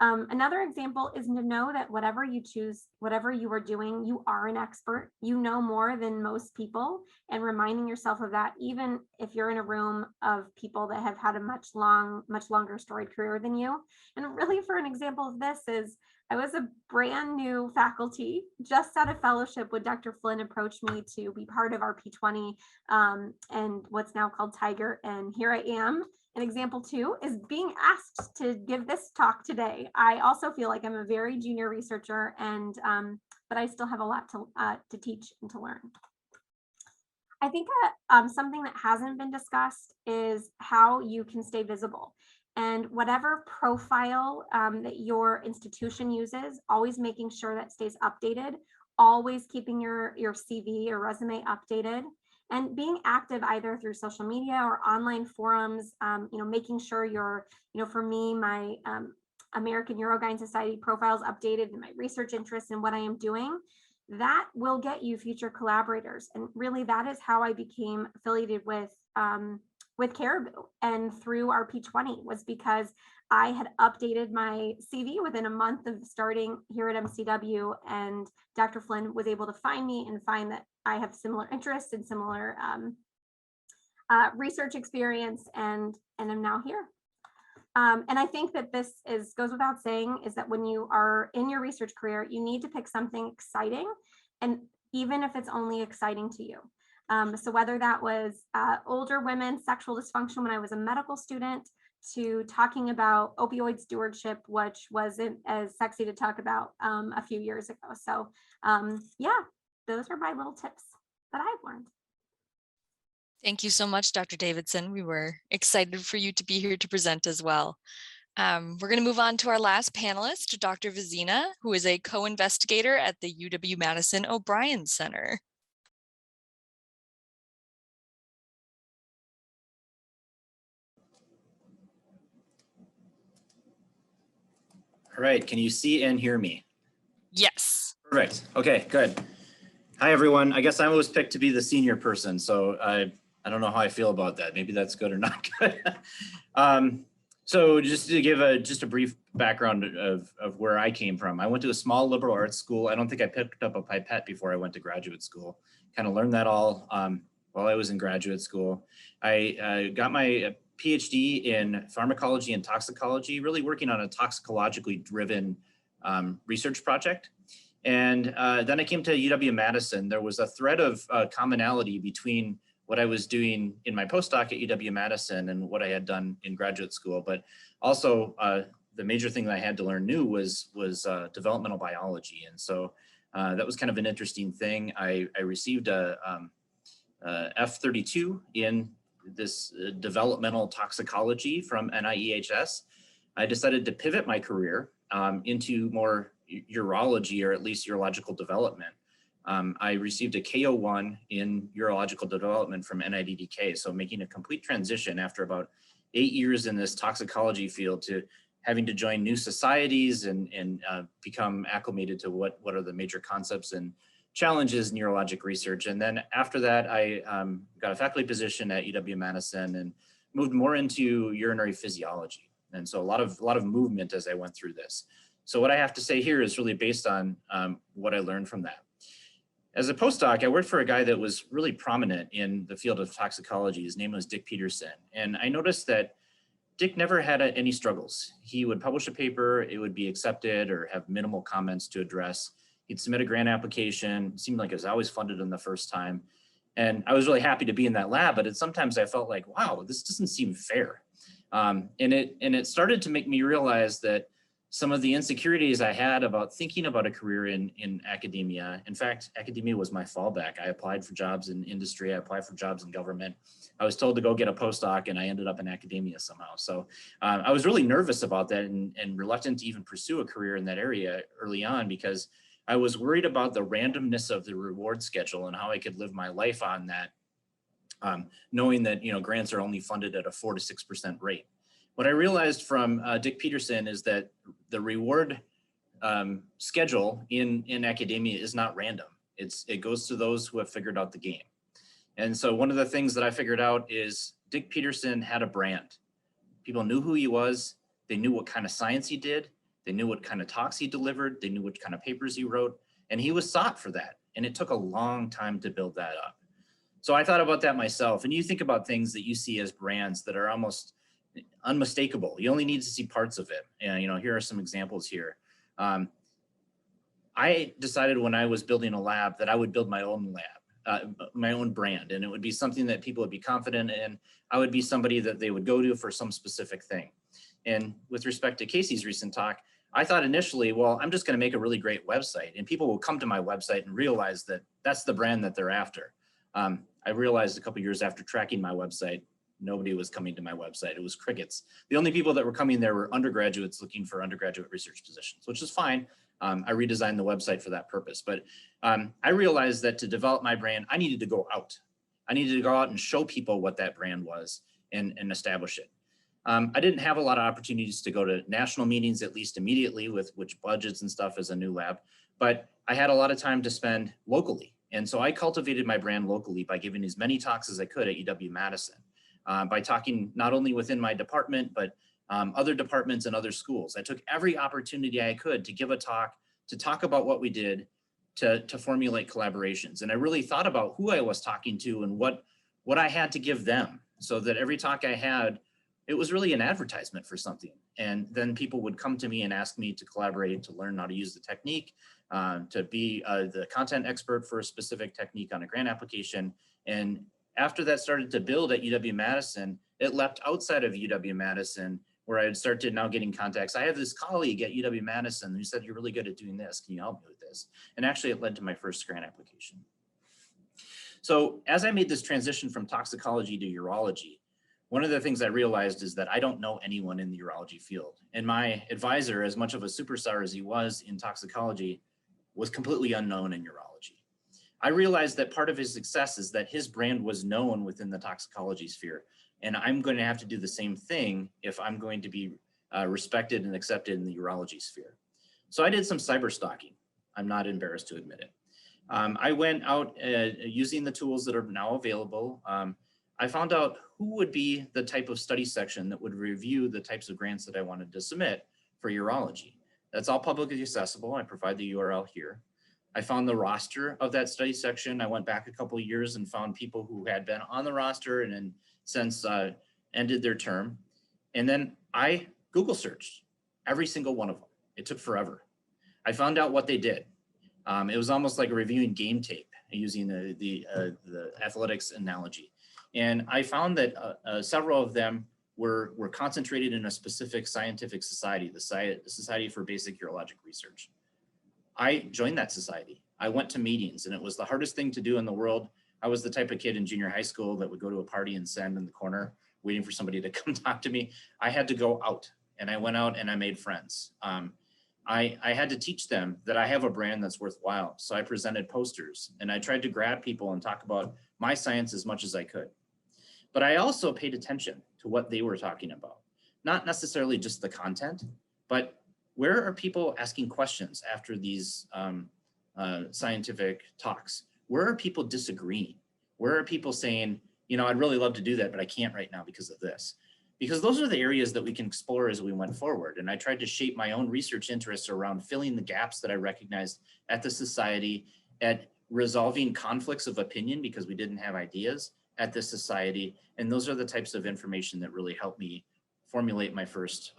Another example is to know that whatever you choose, whatever you are doing, you are an expert. You know more than most people, and reminding yourself of that, even if you're in a room of people that have had a much longer storied career than you. And really, for an example of this, is I was a brand new faculty, just out of fellowship when Dr. Flynn approached me to be part of our P20 and what's now called Tiger. And here I am. And example 2 is being asked to give this talk today. I also feel like I'm a very junior researcher, and but I still have a lot to teach and to learn. I think something that hasn't been discussed is how you can stay visible. And whatever profile that your institution uses, always making sure that stays updated, always keeping your CV or resume updated, and being active either through social media or online forums, making sure for me, my American Urogyne Society profile is updated and my research interests and what I am doing. That will get you future collaborators. And really that is how I became affiliated with CAIRIBU and through our P20 was because I had updated my CV within a month of starting here at MCW, and Dr. Flynn was able to find me and find that I have similar interests and similar research experience, and I'm now here. And I think that this goes without saying is that when you are in your research career, you need to pick something exciting, and even if it's only exciting to you. So whether that was older women, sexual dysfunction when I was a medical student, to talking about opioid stewardship, which wasn't as sexy to talk about a few years ago. So yeah, those are my little tips that I've learned. Thank you so much, Dr. Davidson. We were excited for you to be here to present as well. We're going to move on to our last panelist, Dr. Vizina, who is a co-investigator at the UW-Madison O'Brien Center. All right, can you see and hear me? Yes. Perfect, okay, good. Hi everyone, I guess I was picked to be the senior person, so I don't know how I feel about that. Maybe that's good or not good. So just to give a brief background of where I came from. I went to a small liberal arts school. I don't think I picked up a pipette before I went to graduate school. Kind of learned that all while I was in graduate school. I got my PhD in pharmacology and toxicology, really working on a toxicologically driven research project. And then I came to UW-Madison. There was a thread of commonality between what I was doing in my postdoc at UW-Madison and what I had done in graduate school. But also the major thing that I had to learn new was developmental biology. And so that was kind of an interesting thing. I received a F32 in this developmental toxicology from NIEHS. I decided to pivot my career into more urology, or at least urological development. I received a KO1 in urological development from NIDDK, so making a complete transition after about 8 years in this toxicology field to having to join new societies and become acclimated to what are the major concepts and challenges in urologic research. And then after that, I got a faculty position at UW-Madison and moved more into urinary physiology. And so a lot of movement as I went through this. So what I have to say here is really based on what I learned from that. As a postdoc, I worked for a guy that was really prominent in the field of toxicology. His name was Dick Peterson. And I noticed that Dick never had any struggles. He would publish a paper, it would be accepted or have minimal comments to address. He'd submit a grant application. It seemed like it was always funded in the first time. And I was really happy to be in that lab, but sometimes I felt like, wow, this doesn't seem fair. And it started to make me realize that some of the insecurities I had about thinking about a career in academia. In fact, academia was my fallback. I applied for jobs in industry. I applied for jobs in government. I was told to go get a postdoc and I ended up in academia somehow. So I was really nervous about that and reluctant to even pursue a career in that area early on because I was worried about the randomness of the reward schedule and how I could live my life on that, knowing that grants are only funded at a 4 to 6% rate. What I realized from Dick Peterson is that the reward schedule in academia is not random. It goes to those who have figured out the game. And so one of the things that I figured out is Dick Peterson had a brand. People knew who he was. They knew what kind of science he did. They knew what kind of talks he delivered. They knew what kind of papers he wrote. And he was sought for that. And it took a long time to build that up. So I thought about that myself. And you think about things that you see as brands that are almost unmistakable. You only need to see parts of it. And here are some examples here. I decided when I was building a lab that I would build my own lab, my own brand, and it would be something that people would be confident in. I would be somebody that they would go to for some specific thing. And with respect to Casey's recent talk, I thought initially, well, I'm just going to make a really great website and people will come to my website and realize that that's the brand that they're after. I realized a couple years after tracking my website, nobody was coming to my website. It was crickets. The only people that were coming there were undergraduates looking for undergraduate research positions, which is fine. I redesigned the website for that purpose. But I realized that to develop my brand, I needed to go out. I needed to go out and show people what that brand was and establish it. I didn't have a lot of opportunities to go to national meetings, at least immediately, with which budgets and stuff as a new lab, but I had a lot of time to spend locally. And so I cultivated my brand locally by giving as many talks as I could at UW-Madison, by talking not only within my department, but other departments and other schools. I took every opportunity I could to give a talk, to talk about what we did, to formulate collaborations. And I really thought about who I was talking to and what I had to give them, so that every talk I had, it was really an advertisement for something. And then people would come to me and ask me to collaborate, to learn how to use the technique, to be the content expert for a specific technique on a grant application. And after that started to build at UW-Madison, it leapt outside of UW-Madison, where I had started now getting contacts. I have this colleague at UW-Madison who said, "You're really good at doing this. Can you help me with this?" And actually it led to my first grant application. So as I made this transition from toxicology to urology, one of the things I realized is that I don't know anyone in the urology field. And my advisor, as much of a superstar as he was in toxicology, was completely unknown in urology. I realized that part of his success is that his brand was known within the toxicology sphere. And I'm going to have to do the same thing if I'm going to be respected and accepted in the urology sphere. So I did some cyber stalking. I'm not embarrassed to admit it. I went out using the tools that are now available. I found out who would be the type of study section that would review the types of grants that I wanted to submit for urology. That's all publicly accessible. I provide the URL here. I found the roster of that study section. I went back a couple of years and found people who had been on the roster and then since ended their term. And then I Google searched every single one of them. It took forever. I found out what they did. It was almost like reviewing game tape using the athletics analogy. And I found that several of them were concentrated in a specific scientific society, the Society for Basic Urologic Research. I joined that society. I went to meetings, and it was the hardest thing to do in the world. I was the type of kid in junior high school that would go to a party and stand in the corner waiting for somebody to come talk to me. I had to go out, and I went out and I made friends. I had to teach them that I have a brand that's worthwhile. So I presented posters, and I tried to grab people and talk about my science as much as I could. But I also paid attention to what they were talking about. Not necessarily just the content, but where are people asking questions after these scientific talks? Where are people disagreeing? Where are people saying, you know, I'd really love to do that, but I can't right now because of this? Because those are the areas that we can explore as we went forward. And I tried to shape my own research interests around filling the gaps that I recognized at the society, at resolving conflicts of opinion because we didn't have ideas at the society. And those are the types of information that really helped me formulate my first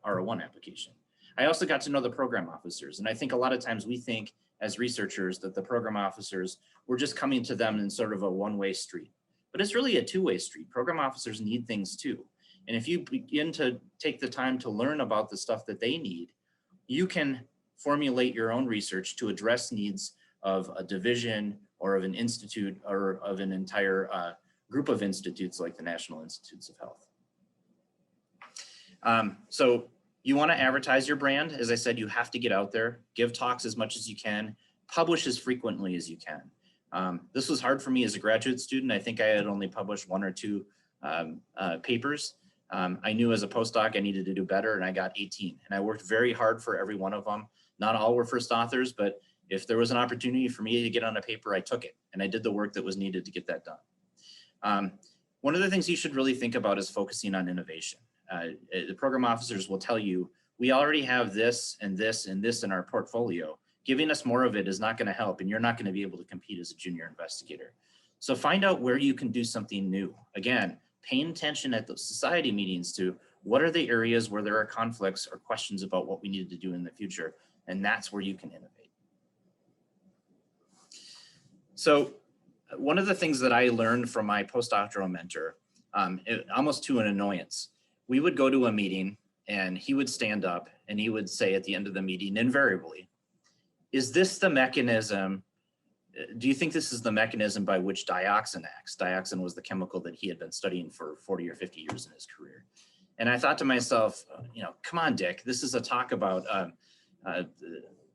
R01 application. I also got to know the program officers. And I think a lot of times we think as researchers that the program officers, we're just coming to them in sort of a one-way street. But it's really a two-way street. Program officers need things too. And if you begin to take the time to learn about the stuff that they need, you can formulate your own research to address needs of a division or of an institute or of an entire group of institutes like the National Institutes of Health. So you want to advertise your brand. As I said, you have to get out there, give talks as much as you can, publish as frequently as you can. This was hard for me as a graduate student. I think I had only published 1 or 2 papers. I knew as a postdoc I needed to do better, and I got 18. And I worked very hard for every one of them. Not all were first authors, but if there was an opportunity for me to get on a paper, I took it. And I did the work that was needed to get that done. One of the things you should really think about is focusing on innovation. The program officers will tell you, we already have this and this and this in our portfolio. Giving us more of it is not going to help, and you're not going to be able to compete as a junior investigator. So find out where you can do something new. Again, paying attention at the society meetings to what are the areas where there are conflicts or questions about what we need to do in the future, and that's where you can innovate. So one of the things that I learned from my postdoctoral mentor, almost to an annoyance, we would go to a meeting and he would stand up and he would say at the end of the meeting, invariably, is this the mechanism do you think this is the mechanism by which dioxin acts? Dioxin was the chemical that he had been studying for 40 or 50 years in his career. And I thought to myself, come on, Dick, this is a talk about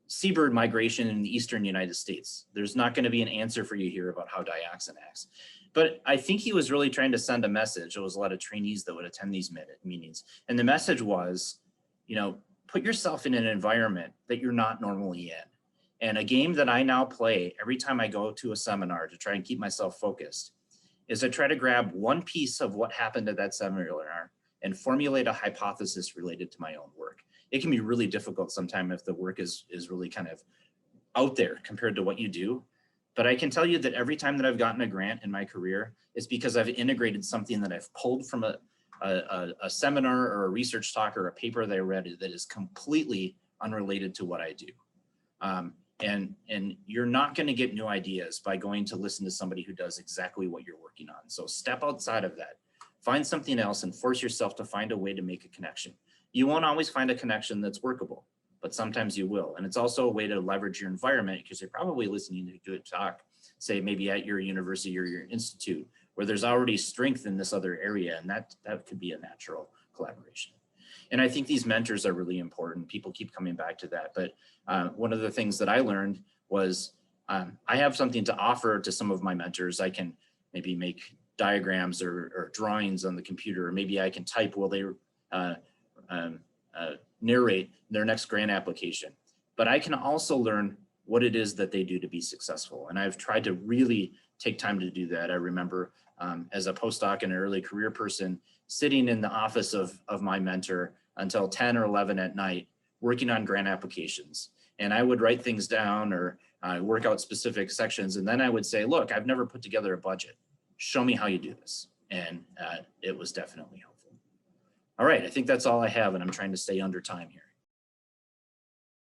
seabird migration in the eastern United States. There's not going to be an answer for you here about how dioxin acts. But I think he was really trying to send a message. There was a lot of trainees that would attend these meetings. And the message was, put yourself in an environment that you're not normally in. And a game that I now play every time I go to a seminar to try and keep myself focused is I try to grab one piece of what happened at that seminar and formulate a hypothesis related to my own work. It can be really difficult sometimes if the work is really kind of out there compared to what you do. But I can tell you that every time that I've gotten a grant in my career, it's because I've integrated something that I've pulled from a seminar or a research talk or a paper that I read that is completely unrelated to what I do. And you're not going to get new ideas by going to listen to somebody who does exactly what you're working on. So step outside of that, find something else and force yourself to find a way to make a connection. You won't always find a connection that's workable, but sometimes you will. And it's also a way to leverage your environment because you're probably listening to a good talk, say maybe at your university or your institute, where there's already strength in this other area, and that could be a natural collaboration. And I think these mentors are really important. People keep coming back to that. But one of the things that I learned was I have something to offer to some of my mentors. I can maybe make diagrams or drawings on the computer, or maybe I can type while they narrate their next grant application. But I can also learn what it is that they do to be successful. And I've tried to really take time to do that. I remember as a postdoc and an early career person, sitting in the office of my mentor until 10 or 11 at night, working on grant applications. And I would write things down or work out specific sections. And then I would say, look, I've never put together a budget. Show me how you do this. And it was definitely helpful. All right, I think that's all I have, and I'm trying to stay under time here.